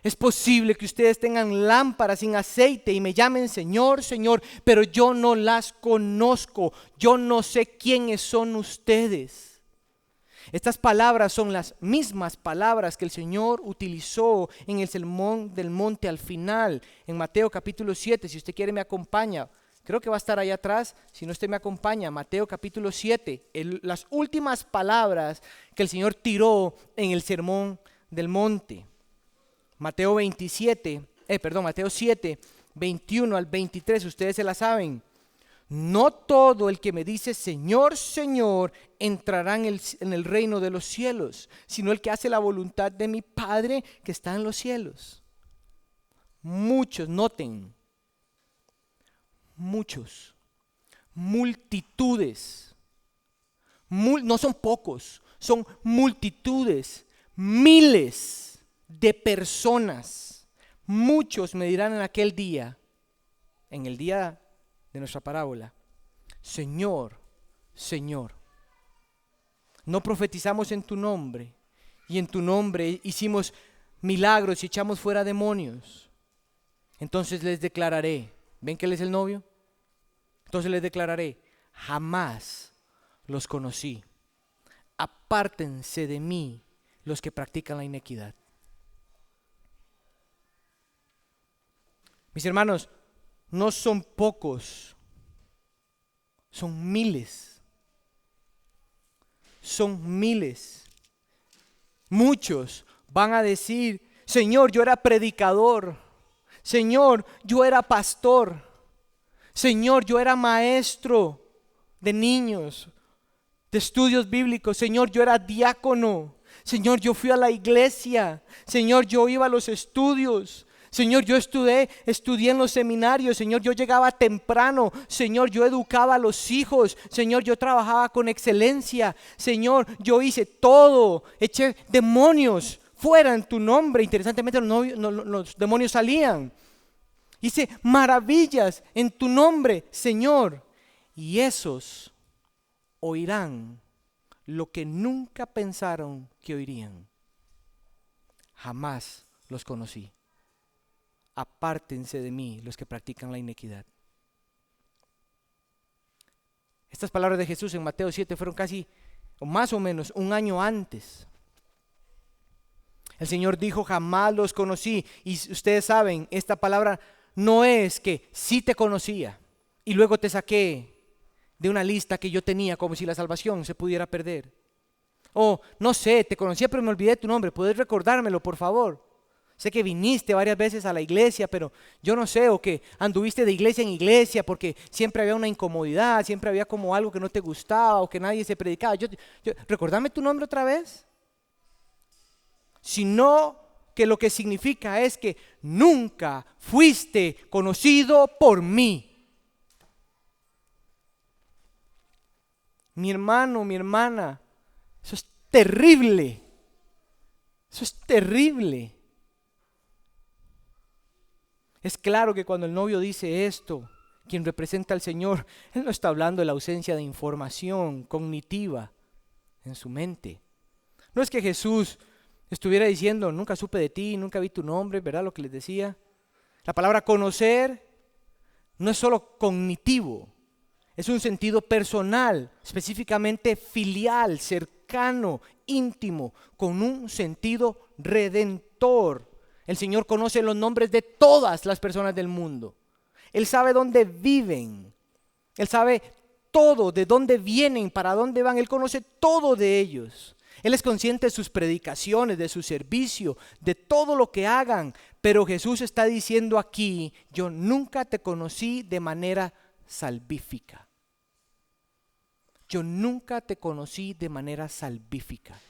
es posible que ustedes tengan lámparas sin aceite y me llamen Señor, Señor, pero yo no las conozco, yo no sé quiénes son ustedes. Estas palabras son las mismas palabras que el Señor utilizó en el sermón del monte al final, en Mateo capítulo 7. Si usted quiere me acompaña, creo que va a estar ahí atrás, si no usted me acompaña, Mateo capítulo 7, las últimas palabras que el Señor tiró en el sermón del monte. Mateo 7, 21 al 23, ustedes se la saben. No todo el que me dice Señor, Señor, entrará en el reino de los cielos, sino el que hace la voluntad de mi Padre que está en los cielos. Muchos, noten, muchos, multitudes, no son pocos, son multitudes, miles de personas. Muchos me dirán en aquel día, en el día de nuestra parábola: Señor, Señor, no profetizamos en tu nombre, y en tu nombre hicimos milagros y echamos fuera demonios. Entonces les declararé, ¿ven que él es el novio? Entonces les declararé: jamás los conocí, apártense de mí los que practican la iniquidad. Mis hermanos, no son pocos, son miles. Son miles. Muchos van a decir: Señor, yo era predicador. Señor, yo era pastor. Señor, yo era maestro de niños, de estudios bíblicos. Señor, yo era diácono. Señor, yo fui a la iglesia. Señor, yo iba a los estudios. Señor, yo estudié en los seminarios. Señor, yo llegaba temprano. Señor, yo educaba a los hijos. Señor, yo trabajaba con excelencia. Señor, yo hice todo. Eché demonios fuera en tu nombre. Interesantemente, los demonios salían. Hice maravillas en tu nombre, Señor. Y esos oirán lo que nunca pensaron que oirían. Jamás los conocí. Apártense de mí los que practican la iniquidad. Estas palabras de Jesús en Mateo 7 fueron casi, o más o menos, un año antes. El Señor dijo: jamás los conocí. Y ustedes saben, esta palabra no es que sí te conocía y luego te saqué de una lista que yo tenía, como si la salvación se pudiera perder. O no sé, te conocía pero me olvidé tu nombre, ¿puedes recordármelo, por favor? Sé que viniste varias veces a la iglesia, pero yo no sé, o que anduviste de iglesia en iglesia porque siempre había una incomodidad, siempre había como algo que no te gustaba o que nadie se predicaba. ¿Recordame tu nombre otra vez? Sino que lo que significa es que nunca fuiste conocido por mí. Mi hermano, mi hermana, eso es terrible. Eso es terrible. Es claro que cuando el novio dice esto, quien representa al Señor, él no está hablando de la ausencia de información cognitiva en su mente. No es que Jesús estuviera diciendo: nunca supe de ti, nunca vi tu nombre, ¿verdad? Lo que les decía. La palabra conocer no es solo cognitivo, es un sentido personal, específicamente filial, cercano, íntimo, con un sentido redentor. El Señor conoce los nombres de todas las personas del mundo. Él sabe dónde viven. Él sabe todo, de dónde vienen, para dónde van. Él conoce todo de ellos. Él es consciente de sus predicaciones, de su servicio, de todo lo que hagan. Pero Jesús está diciendo aquí: yo nunca te conocí de manera salvífica. Yo nunca te conocí de manera salvífica.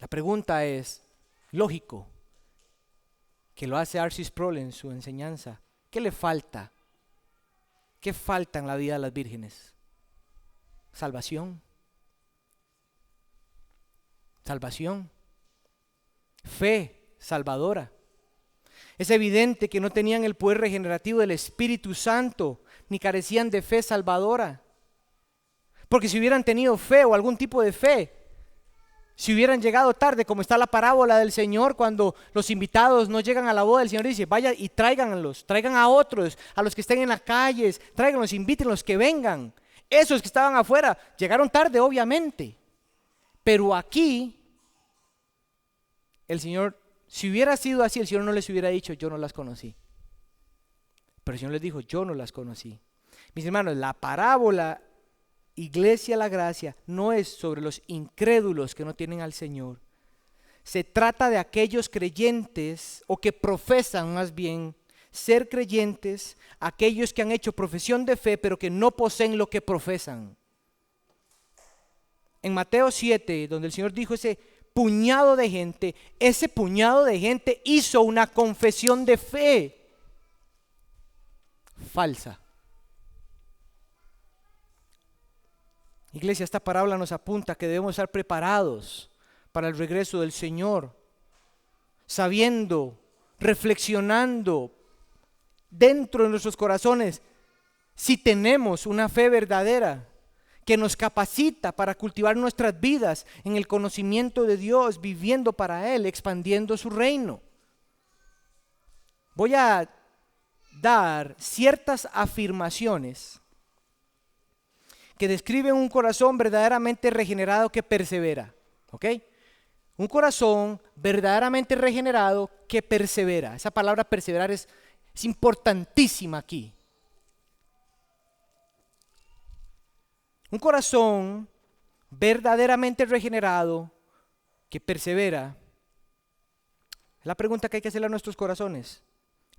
La pregunta es, lógico, que lo hace R.C. Sproul en su enseñanza. ¿Qué le falta? ¿Qué falta en la vida de las vírgenes? Salvación. Salvación. Fe salvadora. Es evidente que no tenían el poder regenerativo del Espíritu Santo, ni carecían de fe salvadora. Porque si hubieran tenido fe o algún tipo de fe, si hubieran llegado tarde, como está la parábola del Señor, cuando los invitados no llegan a la boda, el Señor dice, vaya y tráiganlos, traigan a otros, a los que estén en las calles, tráiganlos, invítenlos que vengan. Esos que estaban afuera llegaron tarde, obviamente. Pero aquí, el Señor, si hubiera sido así, el Señor no les hubiera dicho, yo no las conocí. Pero el Señor les dijo, yo no las conocí. Mis hermanos, la parábola Iglesia La Gracia no es sobre los incrédulos que no tienen al Señor. Se trata de aquellos creyentes, o que profesan más bien ser creyentes, aquellos que han hecho profesión de fe, pero que no poseen lo que profesan. En Mateo 7, donde el Señor dijo ese puñado de gente, ese puñado de gente hizo una confesión de fe falsa. Iglesia, esta parábola nos apunta que debemos estar preparados para el regreso del Señor, sabiendo, reflexionando dentro de nuestros corazones si tenemos una fe verdadera que nos capacita para cultivar nuestras vidas en el conocimiento de Dios, viviendo para Él, expandiendo su reino. Voy a dar ciertas afirmaciones que describen un corazón verdaderamente regenerado que persevera, ¿ok? Un corazón verdaderamente regenerado que persevera. Esa palabra perseverar es importantísima aquí. Un corazón verdaderamente regenerado que persevera. La pregunta que hay que hacerle a nuestros corazones: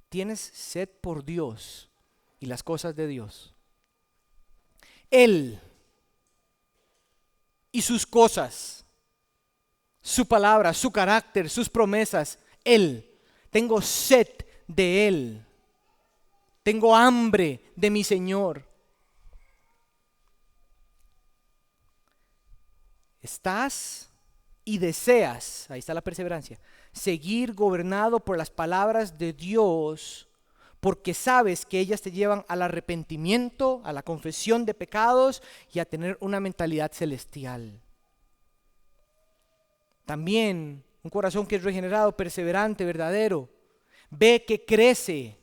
¿tienes sed por Dios y las cosas de Dios? Él y sus cosas, su palabra, su carácter, sus promesas. Él. Tengo sed de Él. Tengo hambre de mi Señor. Estás y deseas, ahí está la perseverancia, seguir gobernado por las palabras de Dios, porque sabes que ellas te llevan al arrepentimiento, a la confesión de pecados y a tener una mentalidad celestial. También un corazón que es regenerado, perseverante, verdadero, ve que crece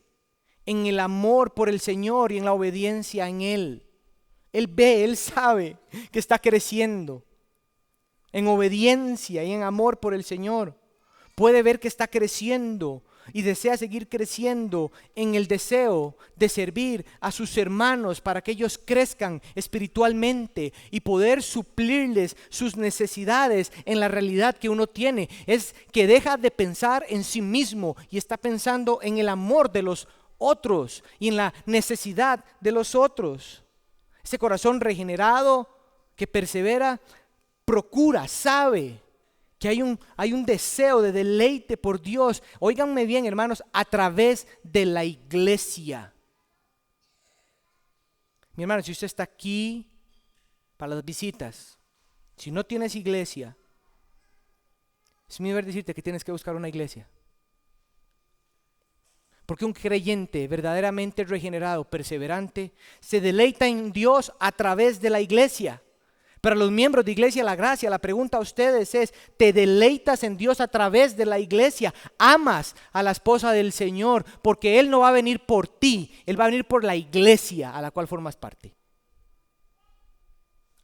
en el amor por el Señor y en la obediencia en Él. Él ve, Él sabe que está creciendo en obediencia y en amor por el Señor. Puede ver que está creciendo y desea seguir creciendo en el deseo de servir a sus hermanos para que ellos crezcan espiritualmente y poder suplirles sus necesidades en la realidad que uno tiene. Es que deja de pensar en sí mismo y está pensando en el amor de los otros y en la necesidad de los otros. Ese corazón regenerado que persevera, procura, sabe que hay un deseo de deleite por Dios. Óiganme bien, hermanos, a través de la iglesia. Mi hermano, si usted está aquí para las visitas, si no tienes iglesia, es mi deber decirte que tienes que buscar una iglesia. Porque un creyente verdaderamente regenerado, perseverante, se deleita en Dios a través de la iglesia. Para los miembros de Iglesia La Gracia, la pregunta a ustedes es: ¿te deleitas en Dios a través de la iglesia? ¿Amas a la esposa del Señor? Porque Él no va a venir por ti, Él va a venir por la iglesia a la cual formas parte.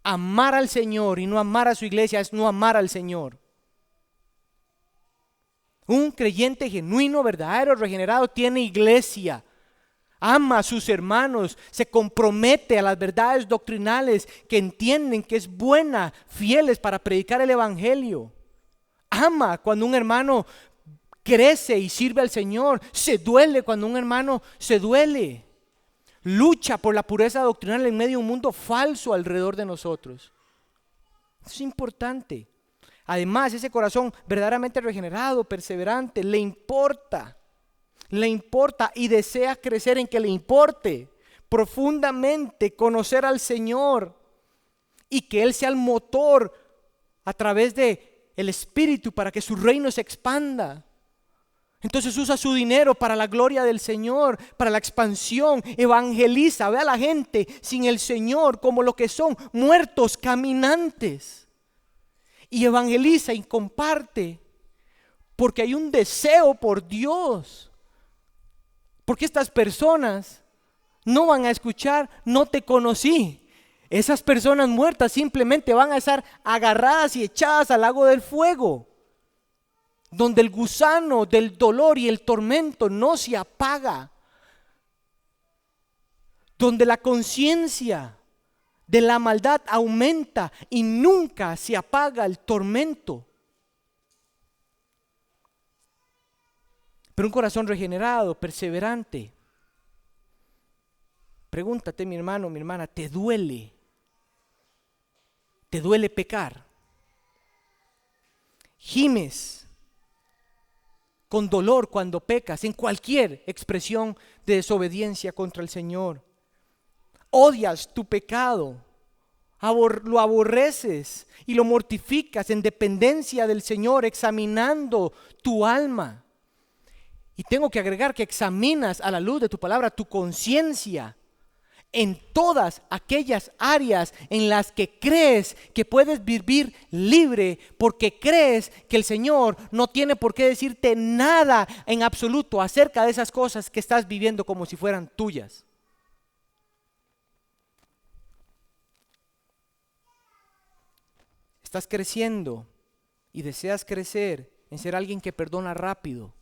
Amar al Señor y no amar a su iglesia es no amar al Señor. Un creyente genuino, verdadero, regenerado tiene iglesia. Ama a sus hermanos, se compromete a las verdades doctrinales que entienden que es buena, fieles para predicar el evangelio. Ama cuando un hermano crece y sirve al Señor. Se duele cuando un hermano se duele. Lucha por la pureza doctrinal en medio de un mundo falso alrededor de nosotros. Eso es importante. Además, ese corazón verdaderamente regenerado, perseverante, le importa y desea crecer en que le importe profundamente conocer al Señor y que Él sea el motor a través de el Espíritu para que su reino se expanda. Entonces usa su dinero para la gloria del Señor, para la expansión, evangeliza, ve a la gente sin el Señor como lo que son, muertos caminantes. Y evangeliza y comparte, porque hay un deseo por Dios. Porque estas personas no van a escuchar, no te conocí. Esas personas muertas simplemente van a estar agarradas y echadas al lago del fuego, donde el gusano del dolor y el tormento no se apaga, donde la conciencia de la maldad aumenta y nunca se apaga el tormento. Pero un corazón regenerado, perseverante. Pregúntate, mi hermano, mi hermana, ¿te duele? ¿Te duele pecar? ¿Gimes con dolor cuando pecas en cualquier expresión de desobediencia contra el Señor? ¿Odias tu pecado? ¿Lo aborreces y lo mortificas en dependencia del Señor, examinando tu alma? Y tengo que agregar que examinas a la luz de tu palabra tu conciencia en todas aquellas áreas en las que crees que puedes vivir libre, porque crees que el Señor no tiene por qué decirte nada en absoluto acerca de esas cosas que estás viviendo como si fueran tuyas. Estás creciendo y deseas crecer en ser alguien que perdona rápido.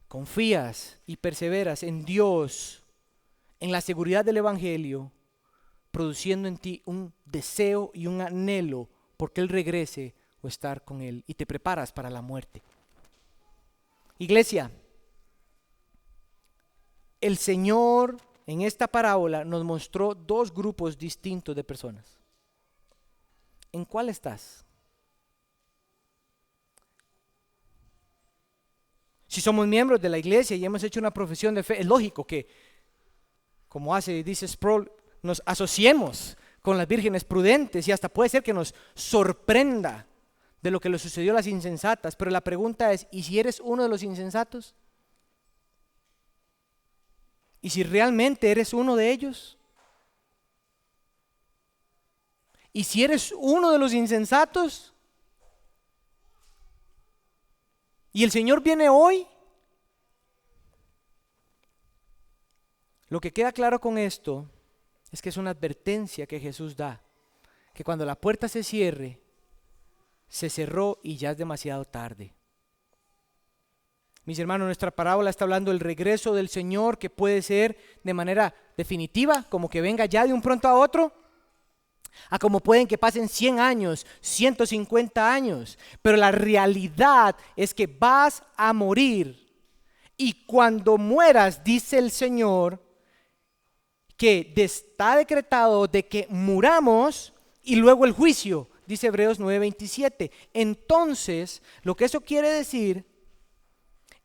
Confías y perseveras en Dios, en la seguridad del Evangelio, produciendo en ti un deseo y un anhelo porque Él regrese o estar con Él, y te preparas para la muerte. Iglesia, el Señor en esta parábola nos mostró dos grupos distintos de personas. ¿En cuál estás? Si somos miembros de la iglesia y hemos hecho una profesión de fe, es lógico que, como dice Sproul, nos asociemos con las vírgenes prudentes, y hasta puede ser que nos sorprenda de lo que le sucedió a las insensatas. Pero la pregunta es, ¿y si eres uno de los insensatos? ¿Y si realmente eres uno de ellos? ¿Y si eres uno de los insensatos? ¿Y el Señor viene hoy? Lo que queda claro con esto es que es una advertencia que Jesús da, que cuando la puerta se cierre, se cerró y ya es demasiado tarde. Mis hermanos, nuestra parábola está hablando del regreso del Señor, que puede ser de manera definitiva, como que venga ya de un pronto a otro, a como pueden que pasen 100 años, 150 años, pero la realidad es que vas a morir, y cuando mueras, dice el Señor, que está decretado de que muramos y luego el juicio, dice Hebreos 9:27. Entonces, lo que eso quiere decir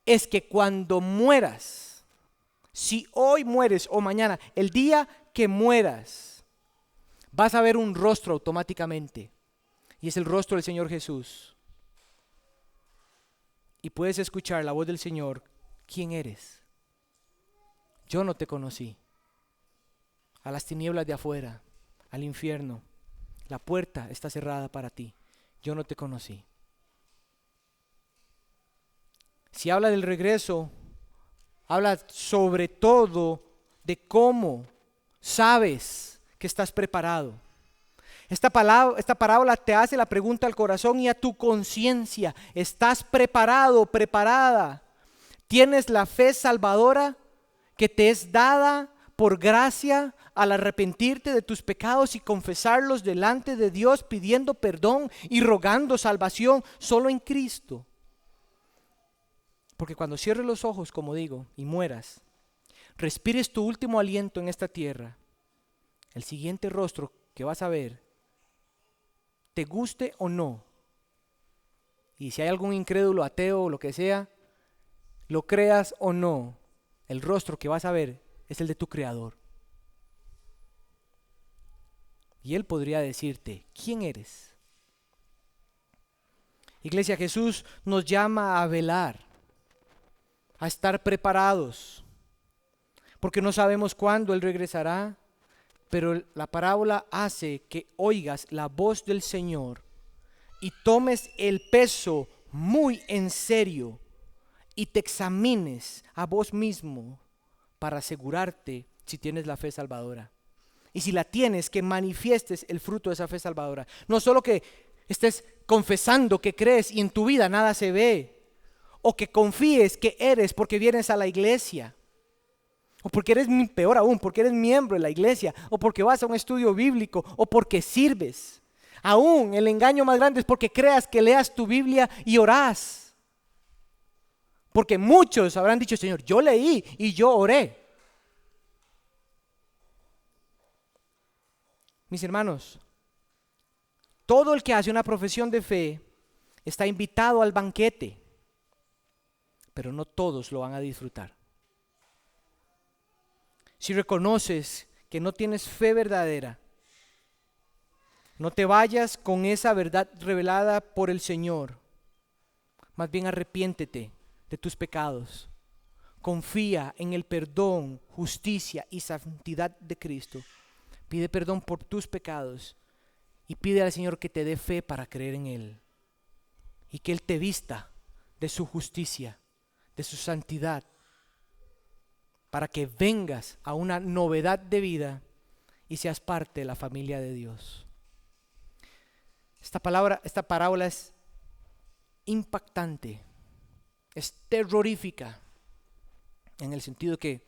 es que cuando mueras, si hoy mueres o mañana, el día que mueras, vas a ver un rostro automáticamente, y es el rostro del Señor Jesús. Y puedes escuchar la voz del Señor: ¿quién eres? Yo no te conocí. A las tinieblas de afuera, al infierno, la puerta está cerrada para ti. Yo no te conocí. Si habla del regreso, habla sobre todo de cómo sabes que estás preparado. Esta parábola te hace la pregunta al corazón y a tu conciencia: ¿estás preparado, preparada? ¿Tienes la fe salvadora que te es dada por gracia al arrepentirte de tus pecados y confesarlos delante de Dios, pidiendo perdón y rogando salvación solo en Cristo? Porque cuando cierres los ojos, como digo, y mueras, respires tu último aliento en esta tierra, el siguiente rostro que vas a ver te guste o no. Y si hay algún incrédulo, ateo o lo que sea, lo creas o no, el rostro que vas a ver es el de tu Creador. Y Él podría decirte, ¿quién eres? Iglesia, Jesús nos llama a velar, a estar preparados, porque no sabemos cuándo Él regresará, pero la parábola hace que oigas la voz del Señor y tomes el peso muy en serio y te examines a vos mismo para asegurarte si tienes la fe salvadora. Y si la tienes, que manifiestes el fruto de esa fe salvadora. No solo que estés confesando que crees y en tu vida nada se ve, o que confíes que eres porque vienes a la iglesia, o porque eres, peor aún, porque eres miembro de la iglesia, o porque vas a un estudio bíblico, o porque sirves. Aún el engaño más grande es porque creas que leas tu Biblia y orás. Porque muchos habrán dicho, Señor, yo leí y yo oré. Mis hermanos, todo el que hace una profesión de fe está invitado al banquete, pero no todos lo van a disfrutar. Si reconoces que no tienes fe verdadera, no te vayas con esa verdad revelada por el Señor. Más bien arrepiéntete de tus pecados. Confía en el perdón, justicia y santidad de Cristo. Pide perdón por tus pecados y pide al Señor que te dé fe para creer en Él. Y que Él te vista de su justicia, de su santidad, para que vengas a una novedad de vida y seas parte de la familia de Dios. Esta parábola es impactante, es terrorífica, en el sentido que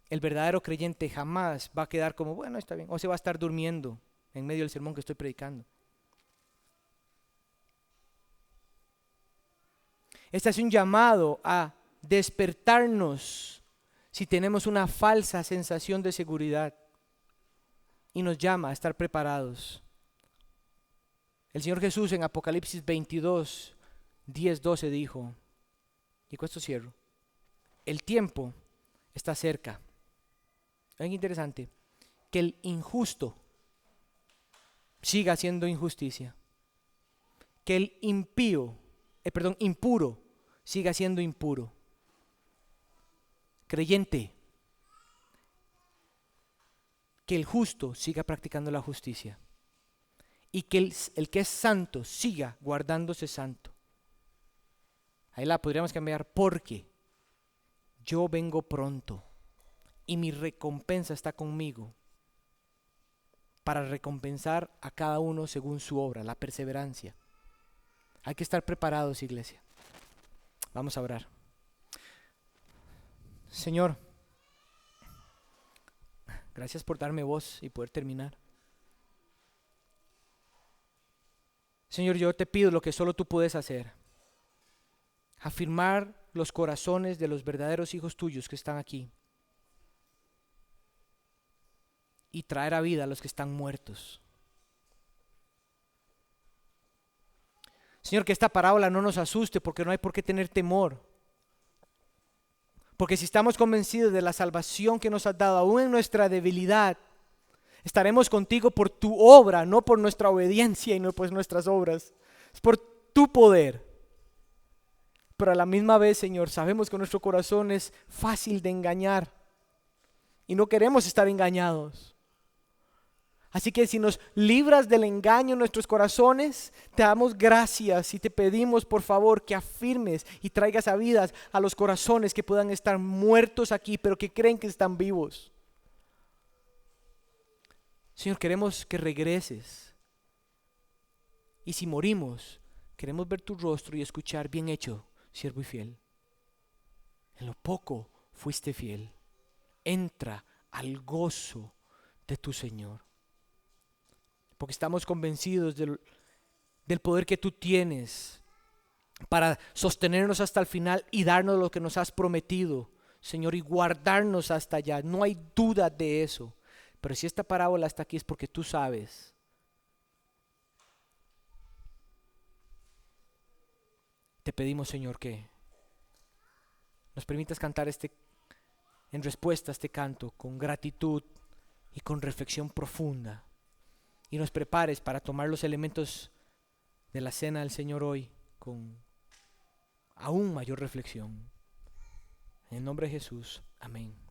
el verdadero creyente jamás va a quedar como, bueno, está bien, o se va a estar durmiendo en medio del sermón que estoy predicando. Este es un llamado a despertarnos si tenemos una falsa sensación de seguridad, y nos llama a estar preparados. El Señor Jesús en Apocalipsis 22, 10, 12 dijo, y con esto cierro, el tiempo está cerca. Es interesante que el injusto siga haciendo injusticia, que el impuro siga siendo impuro. Creyente, que el justo siga practicando la justicia y que el que es santo siga guardándose santo. Ahí la podríamos cambiar, porque yo vengo pronto y mi recompensa está conmigo para recompensar a cada uno según su obra, la perseverancia. Hay que estar preparados, iglesia. Vamos a orar. Señor, gracias por darme voz y poder terminar. Señor, yo te pido lo que solo tú puedes hacer: afirmar los corazones de los verdaderos hijos tuyos que están aquí y traer a vida a los que están muertos. Señor, que esta parábola no nos asuste, porque no hay por qué tener temor. Porque si estamos convencidos de la salvación que nos has dado, aún en nuestra debilidad, estaremos contigo por tu obra, no por nuestra obediencia y no por nuestras obras. Es por tu poder. Pero a la misma vez, Señor, sabemos que nuestro corazón es fácil de engañar y no queremos estar engañados. Así que si nos libras del engaño en nuestros corazones, te damos gracias y te pedimos por favor que afirmes y traigas a vidas a los corazones que puedan estar muertos aquí, pero que creen que están vivos. Señor, queremos que regreses. Y si morimos, queremos ver tu rostro y escuchar: bien hecho, siervo y fiel. En lo poco fuiste fiel. Entra al gozo de tu Señor. Porque estamos convencidos del poder que tú tienes para sostenernos hasta el final y darnos lo que nos has prometido, Señor, y guardarnos hasta allá. No hay duda de eso. Pero si esta parábola está aquí es porque tú sabes te pedimos, Señor, que nos permitas cantar en respuesta a este canto con gratitud y con reflexión profunda, y nos prepares para tomar los elementos de la cena del Señor hoy con aún mayor reflexión. En el nombre de Jesús, amén.